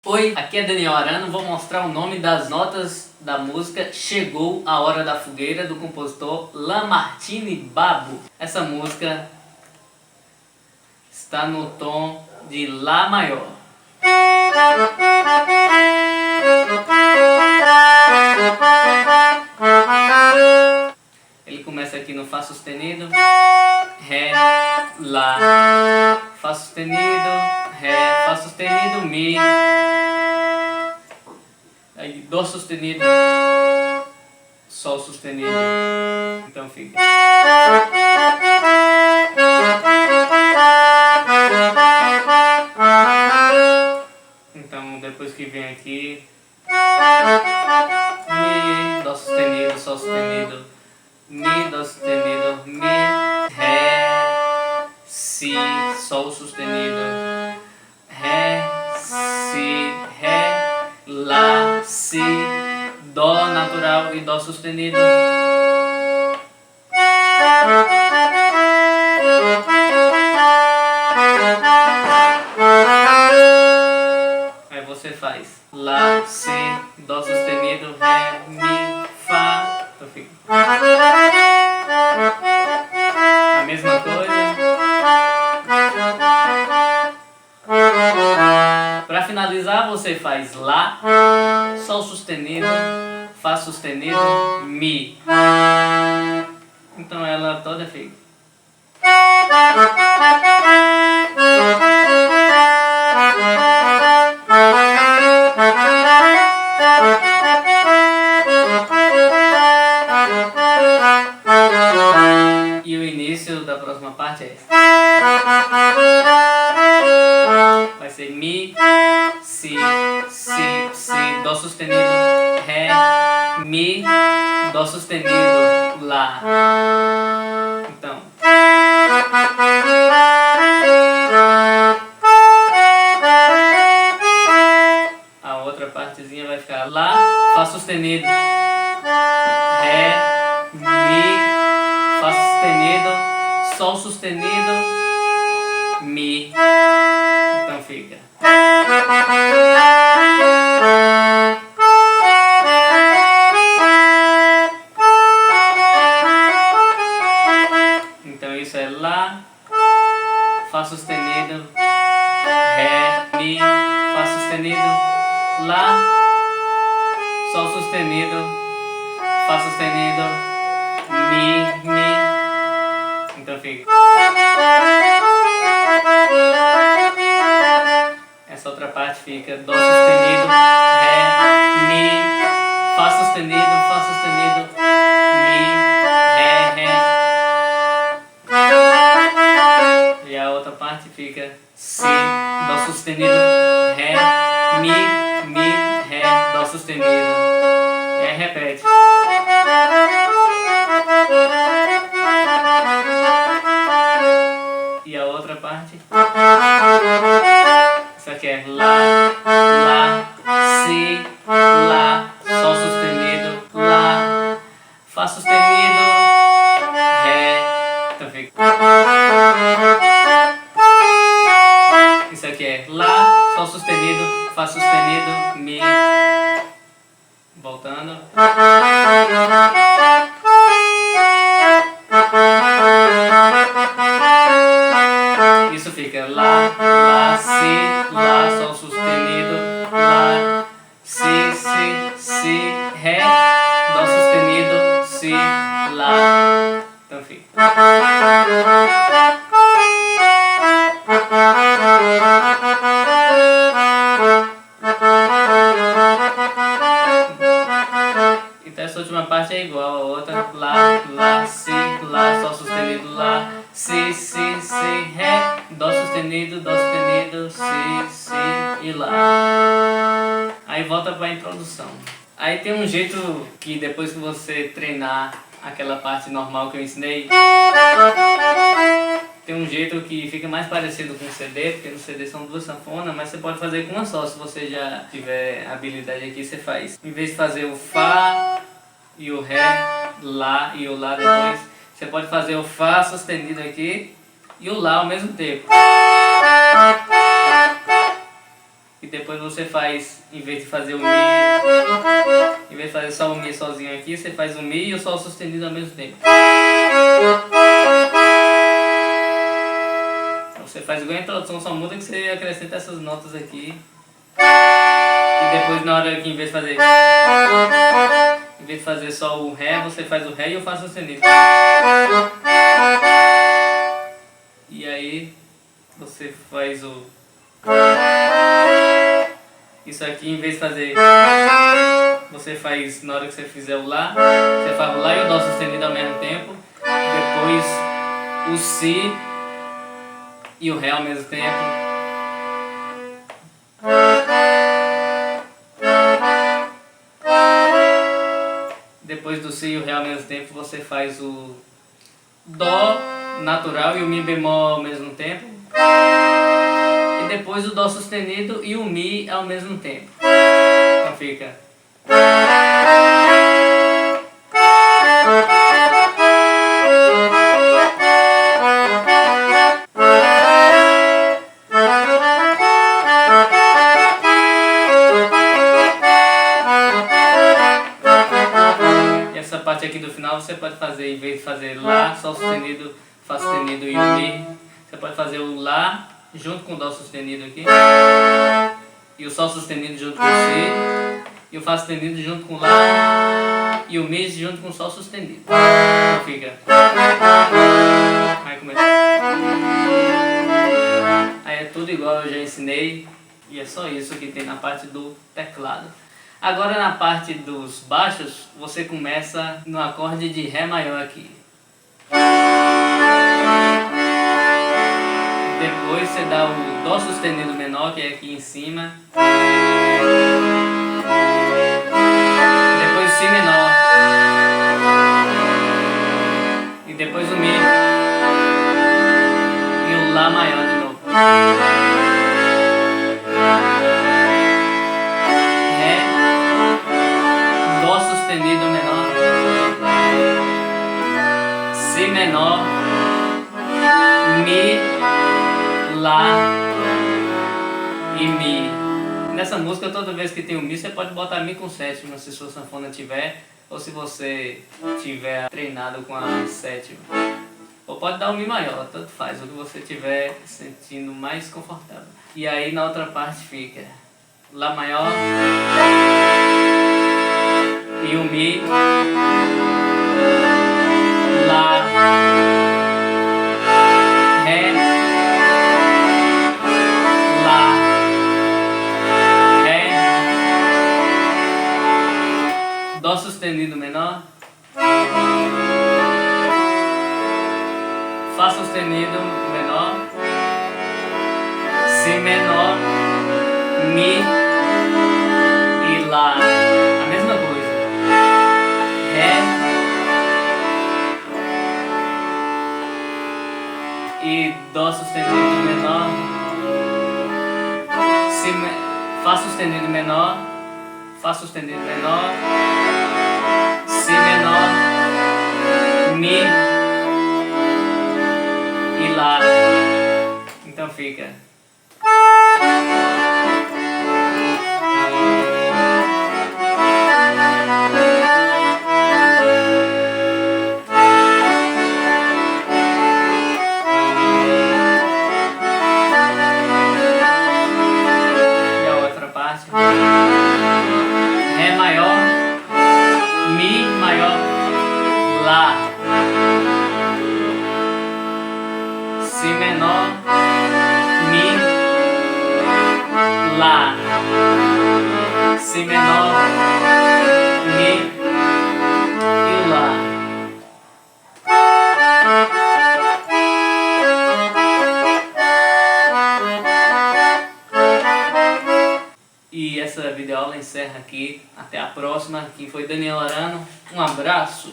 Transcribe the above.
Oi, aqui é Daniel Arano, vou mostrar o nome das notas da música Chegou a Hora da Fogueira, do compositor Lamartine Babo. Essa música está no tom de Lá maior. Ele começa aqui no Fá sustenido, Ré, Lá, Fá sustenido, Ré, Fá sustenido, Mi, aí Dó sustenido, Sol sustenido, então fica. Então depois que vem aqui, Mi, Dó sustenido, Sol sustenido, Mi, Dó sustenido, Mi, Ré, Si, Sol sustenido, Ré, Si, Ré, Lá, Si, Dó natural e Dó sustenido. Aí você faz Lá, Si, Dó sustenido, Ré, Mi, Fá. Então fica a mesma coisa. Para finalizar, você faz Lá, Sol sustenido, Fá sustenido, Mi. Então ela toda fica. E o início da próxima parte é esse. Vai ser Mi, Si, Si, Si, Dó sustenido, Ré, Mi, Dó sustenido, Lá. Então. A outra partezinha vai ficar Lá, Fá sustenido, Ré, Mi, Fá sustenido, Sol sustenido, Mi. Então fica. Então isso é Lá, Fá sustenido, Ré, Mi, Fá sustenido, Lá, Sol sustenido, Fá sustenido, Mi, Mi. Então fica. Essa outra parte fica Dó sustenido, Ré, Mi, Fá sustenido, Mi, Ré, Ré. E a outra parte fica Si, Dó sustenido, Ré, Mi, Ré, Dó sustenido. E aí repete. E a outra parte. Isso aqui é Lá, Lá, Si, Lá, Sol sustenido, Lá, Fá sustenido, Ré. Então fica. Isso aqui é Lá, Sol sustenido, Fá sustenido, Mi. Voltando. Isso fica Lá, Lá, Si, Lá, Sol sustenido, Lá, Si, Si, Si, Ré, Dó sustenido, Si, Lá. Então fica. Então essa última parte é igual a outra. Lá, Lá, Si, Lá, Sol sustenido, Lá, Si, Si, Si, Ré, Dó sustenido, Si, Si e Lá. Aí volta para a introdução. Aí tem um jeito que depois que você treinar aquela parte normal que eu ensinei, tem um jeito que fica mais parecido com o CD, porque no CD são duas sanfonas, mas você pode fazer com uma só. Se você já tiver habilidade aqui, você faz. Em vez de fazer o Fá e o Ré, Lá e o Lá depois, você pode fazer o Fá sustenido aqui e o Lá ao mesmo tempo. E depois você faz, em vez de fazer o Mi, em vez de fazer só o Mi sozinho aqui, você faz o Mi e o Sol sustenido ao mesmo tempo. Então você faz igual a introdução, só muda que você acrescenta essas notas aqui. E depois na hora que em vez de fazer só o Ré, você faz o Ré e o Fá sustenido. E aí você faz o... Isso aqui, em vez de fazer... Você faz, na hora que você fizer o Lá, você faz o Lá e o Dó sustenido ao mesmo tempo. Depois o Si e o Ré ao mesmo tempo. Depois do Si e o Ré ao mesmo tempo, você faz o Dó natural e o Mi bemol ao mesmo tempo. E depois o Dó sustenido e o Mi ao mesmo tempo. Então fica... Essa parte aqui do final você pode fazer, em vez de fazer Lá, Sol sustenido, Fá sustenido e o Mi, você pode fazer o Lá junto com o Dó sustenido aqui, e o Sol sustenido junto com o Si, e o Fá sustenido junto com o Lá, e o Mi junto com o Sol sustenido. Então fica... Aí é tudo igual eu já ensinei, e é só isso que tem na parte do teclado. Agora na parte dos baixos, você começa no acorde de Ré maior aqui. Depois você dá o Dó sustenido menor, que é aqui em cima. Depois o Si menor. E depois o Mi. E o Lá maior de novo. Sustenido menor, Si menor, Mi, Lá e Mi. Nessa música, toda vez que tem o Mi, você pode botar Mi com sétima, se sua sanfona tiver, ou se você tiver treinado com a sétima. Ou pode dar o Mi maior, tanto faz, o que você tiver sentindo mais confortável. E aí na outra parte fica Lá maior e o Mi, Lá, Ré, Lá, Ré, Dó sustenido menor, Fá sustenido menor, Si menor, Mi e Lá. A mesma coisa. Ré e Dó sustenido menor, Fá sustenido menor, Fá sustenido menor, Si menor, Mi e Lá. Então fica... Ré maior, Mi maior, Lá, Si menor, Mi, Lá, Si menor, Mi e Lá. E essa videoaula encerra aqui. Até a próxima. Quem foi Daniel Arano. Um abraço.